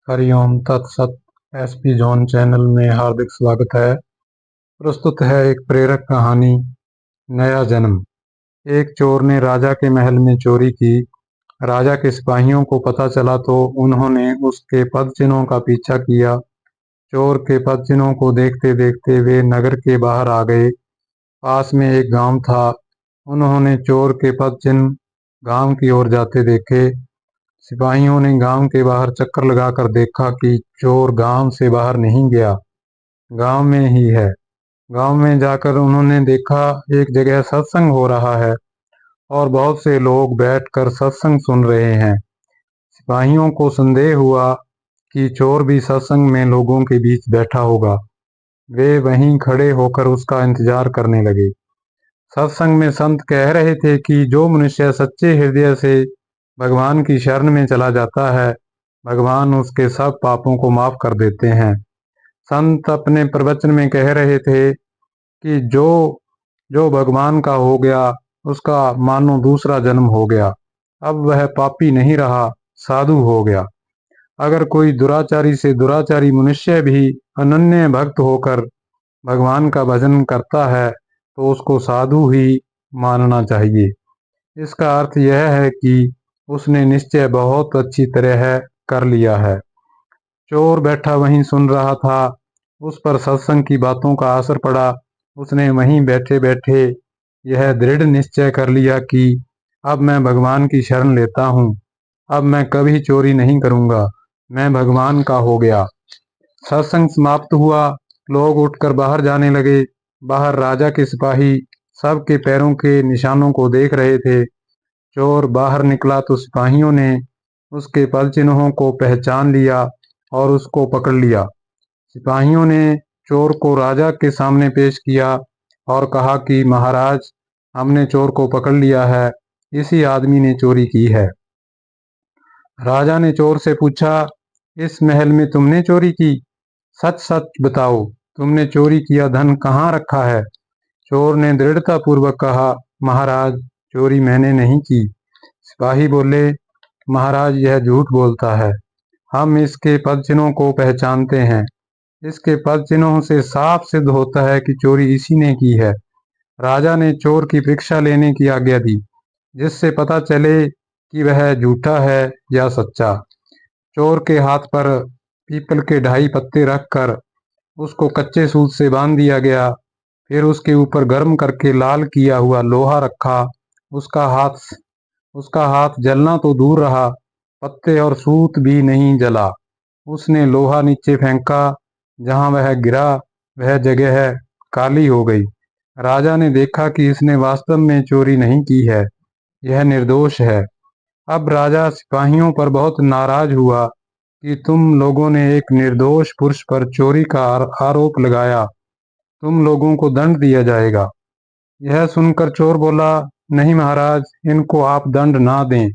हरिओम तत्सत। SP John channel में हार्दिक स्वागत है। प्रस्तुत है एक प्रेरक कहानी, नया जन्म। एक चोर ने राजा के महल में चोरी की। राजा के सिपाहियों को पता चला तो उन्होंने उसके पदचिन्हों का पीछा किया। चोर के पदचिन्हों को देखते देखते वे नगर के बाहर आ गए। पास में एक गांव था। उन्होंने चोर के पदचिन्ह गांव की ओर जाते देखे। सिपाहियों ने गांव के बाहर चक्कर लगाकर देखा कि चोर गांव से बाहर नहीं गया, गांव में ही है। गांव में जाकर उन्होंने देखा एक जगह सत्संग हो रहा है और बहुत से लोग बैठकर सत्संग सुन रहे हैं। सिपाहियों को संदेह हुआ कि चोर भी सत्संग में लोगों के बीच बैठा होगा। वे वहीं खड़े होकर उसका इंतजार करने लगे। सत्संग में संत कह रहे थे कि जो मनुष्य सच्चे हृदय से भगवान की शरण में चला जाता है, भगवान उसके सब पापों को माफ कर देते हैं। संत अपने प्रवचन में कह रहे थे कि जो जो भगवान का हो गया, उसका मानो दूसरा जन्म हो गया। अब वह पापी नहीं रहा, साधु हो गया। अगर कोई दुराचारी से दुराचारी मनुष्य भी अनन्य भक्त होकर भगवान का भजन करता है तो उसको साधु ही मानना चाहिए। इसका अर्थ यह है कि उसने निश्चय बहुत अच्छी तरह कर लिया है। चोर बैठा वहीं सुन रहा था। उस पर सत्संग की बातों का असर पड़ा। उसने वहीं बैठे बैठे यह दृढ़ निश्चय कर लिया कि अब मैं भगवान की शरण लेता हूँ। अब मैं कभी चोरी नहीं करूँगा, मैं भगवान का हो गया। सत्संग समाप्त हुआ। लोग उठकर बाहर जाने लगे। बाहर राजा के सिपाही सबके पैरों के निशानों को देख रहे थे। चोर बाहर निकला तो सिपाहियों ने उसके पदचिन्हों को पहचान लिया और उसको पकड़ लिया। सिपाहियों ने चोर को राजा के सामने पेश किया और कहा कि महाराज, हमने चोर को पकड़ लिया है, इसी आदमी ने चोरी की है। राजा ने चोर से पूछा, इस महल में तुमने चोरी की? सच सच बताओ, तुमने चोरी किया धन कहाँ रखा है? चोर ने दृढ़ता पूर्वक कहा, महाराज, चोरी मैंने नहीं की। सिपाही बोले, महाराज, यह झूठ बोलता है। हम इसके पदचिन्हों को पहचानते हैं। इसके पदचिन्हों से साफ सिद्ध होता है कि चोरी इसी ने की है। राजा ने चोर की परीक्षा लेने की आज्ञा दी, जिससे पता चले कि वह झूठा है या सच्चा। चोर के हाथ पर पीपल के ढाई पत्ते रखकर उसको कच्चे सूत से बांध दिया गया। फिर उसके ऊपर गर्म करके लाल किया हुआ लोहा रखा। उसका हाथ जलना तो दूर रहा, पत्ते और सूत भी नहीं जला। उसने लोहा नीचे फेंका। जहां वह गिरा वह जगह काली हो गई। राजा ने देखा कि इसने वास्तव में चोरी नहीं की है, यह निर्दोष है। अब राजा सिपाहियों पर बहुत नाराज हुआ कि तुम लोगों ने एक निर्दोष पुरुष पर चोरी का आरोप लगाया। तुम लोगों को दंड दिया जाएगा। यह सुनकर चोर बोला, नहीं महाराज, इनको आप दंड ना दें।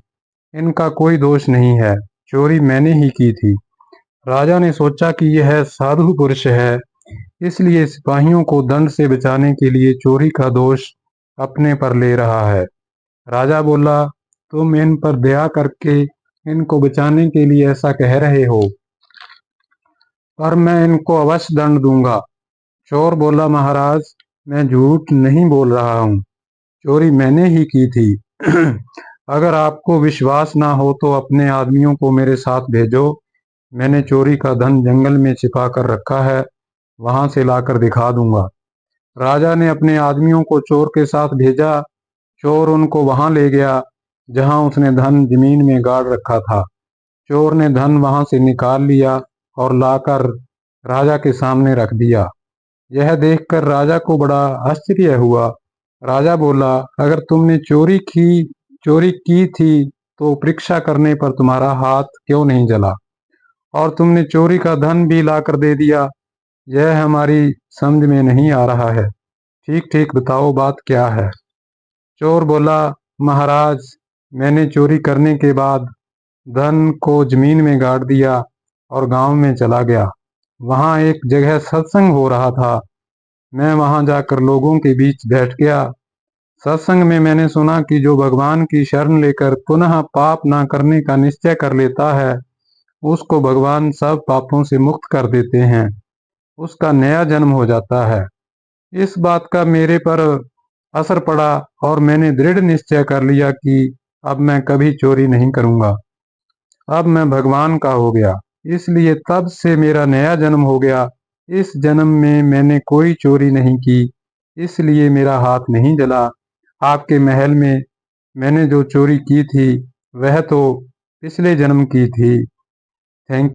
इनका कोई दोष नहीं है, चोरी मैंने ही की थी। राजा ने सोचा कि यह साधु पुरुष है, इसलिए सिपाहियों को दंड से बचाने के लिए चोरी का दोष अपने पर ले रहा है। राजा बोला, तुम इन पर दया करके इनको बचाने के लिए ऐसा कह रहे हो, पर मैं इनको अवश्य दंड दूंगा। चोर बोला, महाराज, मैं झूठ नहीं बोल रहा हूँ, चोरी मैंने ही की थी। अगर आपको विश्वास ना हो तो अपने आदमियों को मेरे साथ भेजो। मैंने चोरी का धन जंगल में छिपा कर रखा है, वहां से लाकर दिखा दूंगा। राजा ने अपने आदमियों को चोर के साथ भेजा। चोर उनको वहां ले गया जहां उसने धन जमीन में गाड़ रखा था। चोर ने धन वहां से निकाल लिया और लाकर राजा के सामने रख दिया। यह देखकर राजा को बड़ा आश्चर्य हुआ। राजा बोला, अगर तुमने चोरी की थी तो परीक्षा करने पर तुम्हारा हाथ क्यों नहीं जला, और तुमने चोरी का धन भी लाकर दे दिया। यह हमारी समझ में नहीं आ रहा है। ठीक ठीक बताओ, बात क्या है? चोर बोला, महाराज, मैंने चोरी करने के बाद धन को जमीन में गाड़ दिया और गांव में चला गया। वहां एक जगह सत्संग हो रहा था। मैं वहां जाकर लोगों के बीच बैठ गया। सत्संग में मैंने सुना कि जो भगवान की शरण लेकर पुनः पाप ना करने का निश्चय कर लेता है, उसको भगवान सब पापों से मुक्त कर देते हैं, उसका नया जन्म हो जाता है। इस बात का मेरे पर असर पड़ा और मैंने दृढ़ निश्चय कर लिया कि अब मैं कभी चोरी नहीं करूंगा। अब मैं भगवान का हो गया, इसलिए तब से मेरा नया जन्म हो गया। इस जन्म में मैंने कोई चोरी नहीं की, इसलिए मेरा हाथ नहीं जला। आपके महल में मैंने जो चोरी की थी वह तो पिछले जन्म की थी। थैंक